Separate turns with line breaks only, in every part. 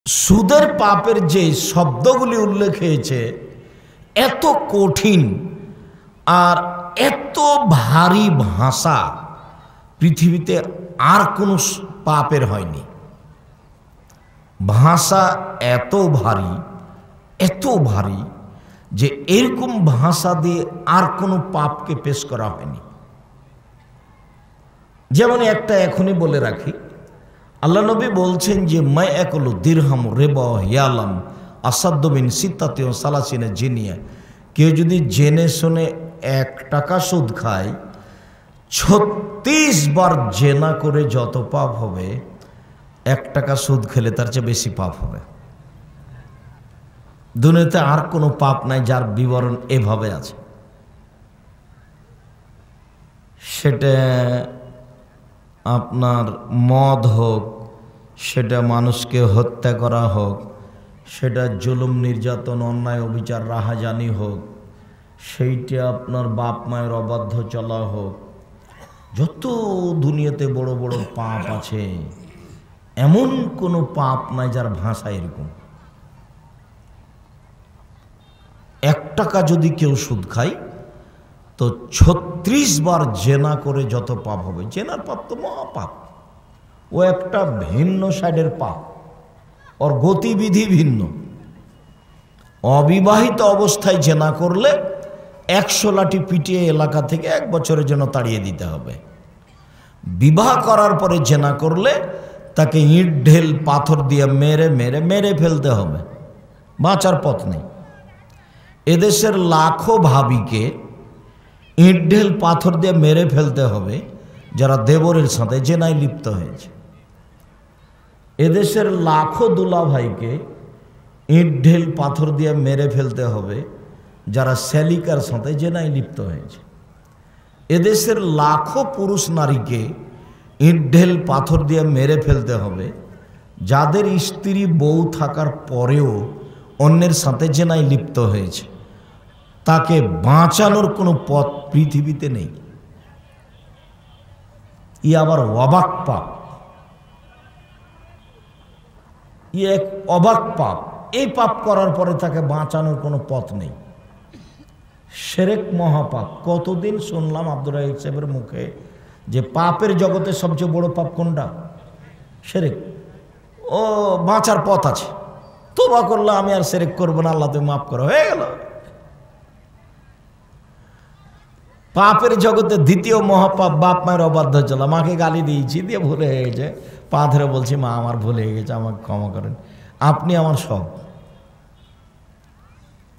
সুদের পাপের যে শব্দগুলি উল্লেখ হয়েছে এত কঠিন আর এত ভারী ভাষা পৃথিবীতে আর কোনো পাপের হয়নি। ভাষা এত ভারী যে এরকম ভাষা দিয়ে আর কোনো পাপকে পেশ করা হয়নি। যেমন একটা এখনই বলে রাখি, আল্লাহ নবী বলছেন যে মা একল দিরহাম রেবা হিয়ালাম আসাদ্দ বিন সিত্তাতে ও সালাসিনে জিনিয়া, কেউ যদি জেনে শুনে 1 টাকা সুদ খায় 36 বার জেনা করে যত পাপ হবে 1 টাকা সুদ খেলে তার চেয়ে বেশি পাপ হবে। দুনিয়াতে আর কোনো পাপ নাই যার বিবরণ এভাবে আছে। সেটা আপনার মদ হোক, সেটা মানুষকে হত্যা করা হোক, সেটা জুলুম নির্যাতন অন্যায় অবিচার রাহাজানি হোক, সেইটা আপনার বাপ মায়ের অবাধ্য চলা হোক, যত দুনিয়াতে বড় বড় পাপ আছে এমন কোনো পাপ নাই যার ভাষা এরকম। 1 টাকা যদি কেউ সুদ খায় তো 36 বার জেনা করে যত পাপ হবে। জেনার পাপ তো মহাপাপ, ও একটা ভিন্ন সাইডের পাপ, ওর গতিবিধি ভিন্ন। অবিবাহিত অবস্থায় জেনা করলে 100 লাঠি পিটিয়ে এলাকা থেকে 1 বছরের জন্য তাড়িয়ে দিতে হবে। বিবাহ করার পরে জেনা করলে তাকে ইট ঢেল পাথর দিয়ে মেরে ফেলতে হবে, বাঁচার পথ নেই। এদেশের লাখো ভাবিকে ইট ঢেল পাথর দিয়ে মেরে ফেলতে হবে যারা দেবরের সাথে জেনায় লিপ্ত হয়েছে। এদেশের লাখো দুলা ভাইকে ইট ঢেল পাথর দিয়ে মেরে ফেলতে হবে যারা শ্যালিকার সাথে জেনায় লিপ্ত হয়েছে। এদেশের লাখো পুরুষ নারীকে ইট ঢেল পাথর দিয়ে মেরে ফেলতে হবে যাদের স্ত্রী বউ থাকার পরেও অন্যের সাথে জেনায় লিপ্ত হয়েছে। তাকে বাঁচানোর কোনো পথ পৃথিবীতে নেই। ই আবার অবাক পাপ, ই এক অবাক পাপ। এই পাপ করার পরে তাকে বাঁচানোর কোনো পথ নেই। শিরক মহাপাপ। কতদিন শুনলাম আব্দুর রাহিক সাহেবের মুখে যে পাপের জগতে সবচেয়ে বড় পাপ কোনটা? শিরক। ও বাঁচার পথ আছে, তওবা করলে আমি আর শিরক করবো না, আল্লাহ তুমি মাফ করো, হয়ে গেল। পাপের জগতে দ্বিতীয় মহাপাপ বাপ মায়ের অবাধ্য চলা। মাকে গালি দিয়েছি, দিয়ে ভুলে হয়ে গেছে, পা ধরে বলছি মা আমার ভুল হয়ে গেছে, আমাকে ক্ষমা করেন, আপনি আমার সব,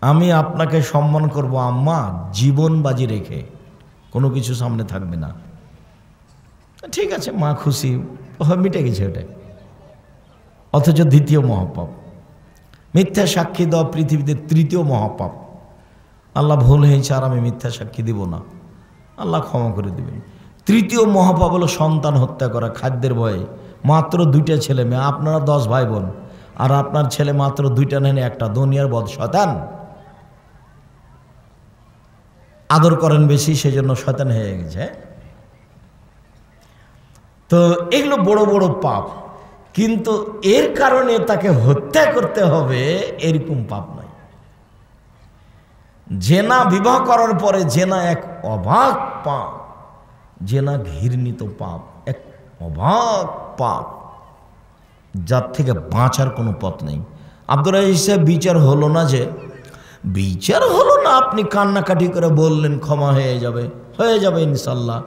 আমি আপনাকে সম্মান করব আম্মা, জীবন বাজি রেখে, কোনো কিছু সামনে থাকবে না। ঠিক আছে, মা খুশি, মিটে গেছে ওটা। অথচ দ্বিতীয় মহাপাপ মিথ্যা সাক্ষী দেওয়া পৃথিবীতে তৃতীয় মহাপাপ। আল্লাহ ভুল হয়েছে আর আমি মিথ্যা সাক্ষী দিব না, আল্লাহ ক্ষমা করে দেবেন। তৃতীয় মহাপাপ হলো সন্তান হত্যা করা খাদ্যের ভয়ে। মাত্র 2টা ছেলে মেয়ে, আপনারা 10 ভাই বোন, আর আপনার ছেলে মাত্র 2টা নেন, একটা দুনিয়ার বদ শয়তান। আদর করেন বেশি, সেজন্য শয়তান হয়ে গেছে। তো এগুলো বড় বড় পাপ, কিন্তু এর কারণে তাকে হত্যা করতে হবে এরকম পাপ নয়। জেনা বিবাহ করার পরে জেনা এক অবাক পাপ, জেনা ঘৃণিত পাপ, এক অবাক পাপ যার থেকে বাঁচার কোনো পথ নেই। আব্দুর রাহিক সাহেব বিচার হলো না, যে বিচার হলো না, আপনি কান্নাকাটি করে বললেন ক্ষমা হয়ে যাবে ইনশাল্লাহ,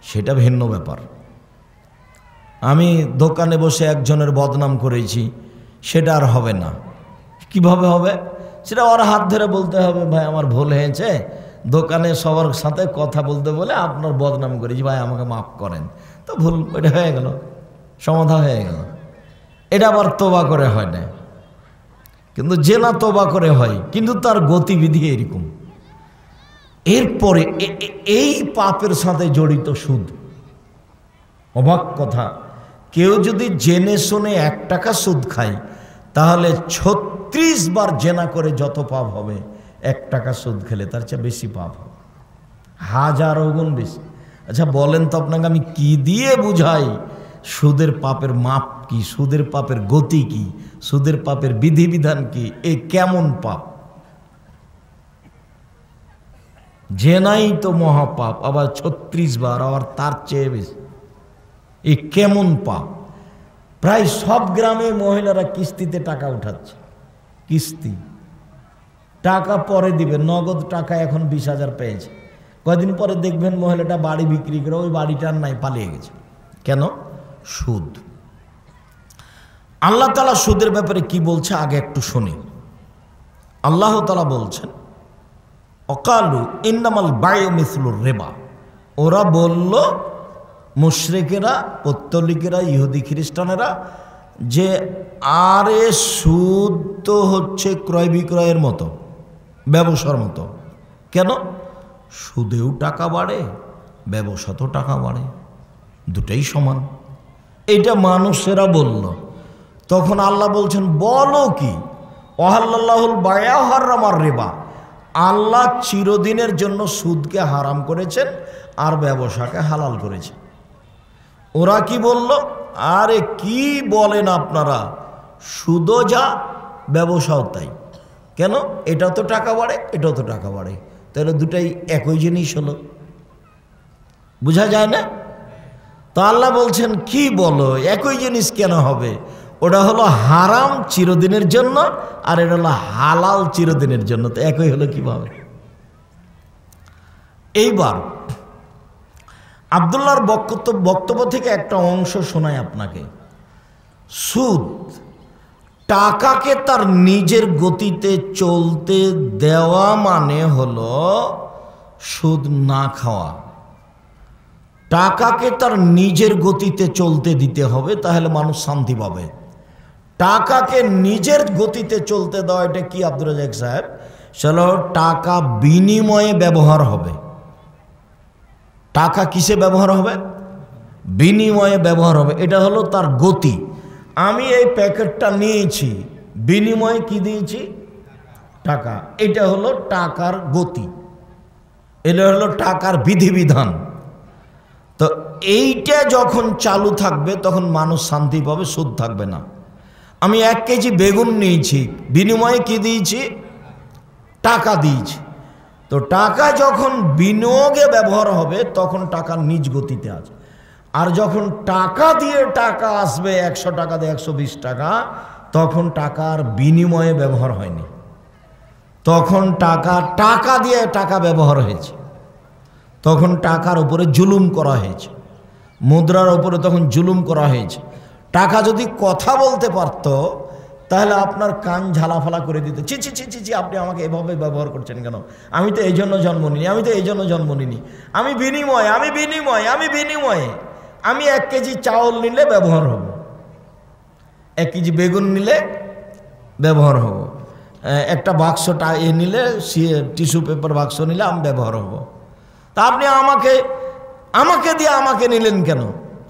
সেটা ভিন্ন ব্যাপার। আমি দোকানে বসে একজনের বদনাম করেছি, সেটা আর হবে না। কিভাবে হবে? সেটা ওর হাত ধরে বলতে হবে, ভাই আমার ভুল হয়েছে, দোকানে সবার সাথে কথা বলতে বলে আপনার বদনাম করেছি, ভাই আমাকে মাফ করেন। তো ভুল, এটা হয়ে গেল, সমাধান হয়ে গেল। এটা আবার তোবা করে হয় না, কিন্তু জেনা তোবা করে হয়, কিন্তু তার গতিবিধি এরকম। এরপরে এই পাপের সাথে জড়িত সুদ। অবাক কথা, কেউ যদি জেনে শুনে 1 টাকা সুদ খায় তাহলে 36 বার জেনা করে যত পাপ হবে 1 টাকা সুদ খেলে তার চেয়ে বেশি পাপ হবে, 1000 গুণ বেশি। আচ্ছা বলেন তো আপনাকে আমি কি দিয়ে বুঝাই সুদের পাপের মাপ কি, সুদের পাপের গতি কি, সুদের পাপের বিধিবিধান কি, এই কেমন পাপ? জেনাই তো মহাপাপ, আবার 36 বার, আবার তার চেয়ে বেশি। এই কেমন পাপ? প্রায় সব গ্রামে মহিলারা কিস্তিতে টাকা উঠাচ্ছে। কিস্তি টাকা পরে দিবে, নগদ টাকা এখন 20,000 পেয়েছে। কয়দিন পরে দেখবেন মহিলাটা বাড়ি বিক্রি করে ওই বাড়িটার নাই, পালিয়ে গেছে। কেন? সুদ। আল্লাহ তাআলা সুদের ব্যাপারে কি বলছে আগে একটু শুনি। আল্লাহ তাআলা বলছেন অকালু ইন্নামাল বায়ু মিসলুর রেবা। ওরা বলল, মুশরিকেরা, পৌত্তলিকেরা, ইহুদি খ্রিস্টানেরা, যে আরে সুদ তো হচ্ছে ক্রয় বিক্রয়ের মতো, ব্যবসার মতো। কেন? সুদেও টাকা বাড়ে, ব্যবসাতেও টাকা বাড়ে, দুটাই সমান। এটা মানুষেরা বলল। তখন আল্লাহ বলছেন, বলো কি? ওয়াহাল্লাল্লাহুল বায়া ওয়া হারামার রিবা। আল্লাহ চিরদিনের জন্য সুদকে হারাম করেছেন আর ব্যবসাকে হালাল করেছেন। ওরা কি বলল? আরে কি বলেন আপনারা, সুদও যা, ব্যবসাও তাই। কেন? এটাও তো টাকা বাড়ে, এটাও তো টাকা বাড়ে, তাহলে দুটাই একই জিনিস হলো। বোঝা যায় না? তো আল্লাহ বলছেন, কি বলো, একই জিনিস কেন হবে? ওটা হলো হারাম চিরদিনের জন্য, আর এটা হলো হালাল চিরদিনের জন্য, তো একই হলো কিভাবে? এইবার আব্দুল্লাহর বক্তব্য থেকে একটা অংশ শোনায় আপনাকে। সুদ টাকাকে তার নিজের গতিতে চলতে দেওয়া মানে হলো সুদ না খাওয়া। টাকাকে তার নিজের গতিতে চলতে দিতে হবে, তাহলে মানুষ শান্তি পাবে। টাকাকে নিজের গতিতে চলতে দেওয়া, এটা কি আব্দুর রাজ্জাক সাহেব? চলো, টাকা বিনিময়ে ব্যবহার হবে। টাকা কিসে ব্যবহার হবে? বিনিময়ে ব্যবহার হবে। এটা হলো তার গতি। আমি এই প্যাকেটটা নিয়েছি, বিনিময়ে কি দিয়েছি? টাকা। এটা হলো টাকার গতি, এটা হলো টাকার বিধিবিধান। তো এইটা যখন চালু থাকবে তখন মানুষ শান্তি পাবে, সুদ থাকবে না। আমি 1 কেজি বেগুন নিয়েছি, বিনিময়ে কি দিয়েছি? টাকা দিয়েছি। তো টাকা যখন বিনিয়োগে ব্যবহার হবে তখন টাকা নিজ গতিতে আছে। আর যখন টাকা দিয়ে টাকা আসবে, 100 টাকা দিয়ে 120 টাকা, তখন টাকার বিনিময়ে ব্যবহার হয়নি, তখন টাকা দিয়ে টাকা ব্যবহার হয়েছে, তখন টাকার উপরে জুলুম করা হয়েছে, মুদ্রার উপরে তখন জুলুম করা হয়েছে। টাকা যদি কথা বলতে পারত তাহলে আপনার কান ঝালাফালা করে দিত, ছি ছি ছি ছি ছি, আপনি আমাকে এভাবে ব্যবহার করছেন কেন? আমি তো এই জন্য জন্ম নিনি, আমি তো এই জন্য জন্ম নিনি, আমি বিনিময়, আমি বিনিময়, আমি বিনিময়ে। আমি 1 কেজি চাউল নিলে ব্যবহার হব, 1 কেজি বেগুন নিলে ব্যবহার হব, একটা বাক্সটা নিলে, টিস্যু পেপার বাক্স নিলে আমি ব্যবহার হব। তা আপনি আমাকে দিয়ে আমাকে নিলেন কেন?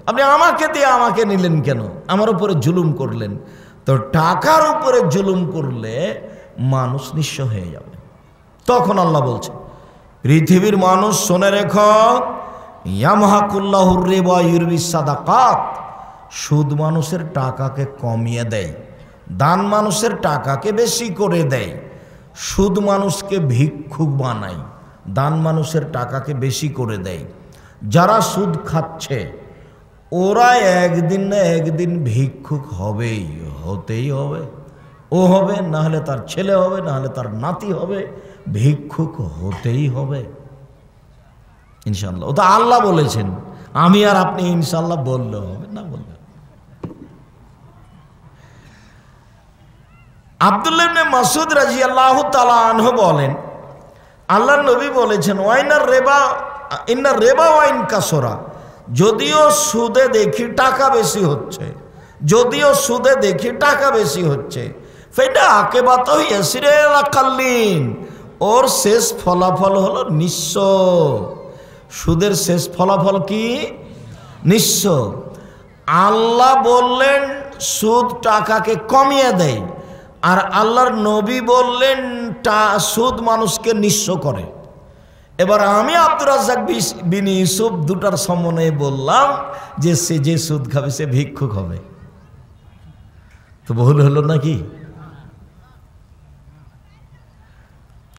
আপনি আমাকে দিয়ে আমাকে নিলেন কেন? আমার উপরে জুলুম করলেন। তো টাকার উপরে জুলুম করলে মানুষ নিঃস্ব হয়ে যাবে। তখন আল্লাহ বলছে, পৃথিবীর মানুষ শুনে রেখো, ইয়ামহাকুল্লাহুর রিবা ইউরবিস সাদাকাত। সুদ মানুষের টাকাকে কমিয়ে দেয়, দান মানুষের টাকাকে বেশি করে দেয়। সুদ মানুষকে ভিক্ষুক বানায়, দান মানুষের টাকাকে বেশি করে দেয়। যারা সুদ খাচ্ছে ওরা একদিন না একদিন ভিক্ষুক হবেই, হতেই হবে। ও হবে, না হলে তার ছেলে হবে, না হলে তার নাতি হবে, ভিক্ষুক হতেই হবে ইনশাআল্লাহ। ও তো আল্লাহ বলেছেন, আমি আর আপনি ইনশাআল্লাহ বললে হবে না? বললে আব্দুল্লাহ ইবনে মাসউদ রাদিয়াল্লাহু তাআলা আনহু বলেন, আল্লাহর নবী বলেছেন, ওয়াইনার রেবা ইন্নার রেবা ওয়াইন কাসরা। যদিও সুদে দেখি টাকা বেশি হচ্ছে, যদিও সুদে দেখি টাকা বেশি হচ্ছে, ফেটা আকেবাত ইয়াসিরে আকাল্লিন, ওর শেষ ফলাফল হলো নিঃস্ব। সুদের শেষ ফলাফল কি? নিঃস্ব। আল্লাহ বললেন সুদ টাকাকে কমিয়ে দেয়, আর আল্লাহর নবী বললেন সুদ মানুষকে নিঃস্ব করে। এবার আমি আব্দুর রাজ্জাক বিন ইউসুফ দুটার সমন্বয়ে বললাম যে সে যে সুদ খাবে সে ভিক্ষুক হবে। তো বহুল হলো নাকি?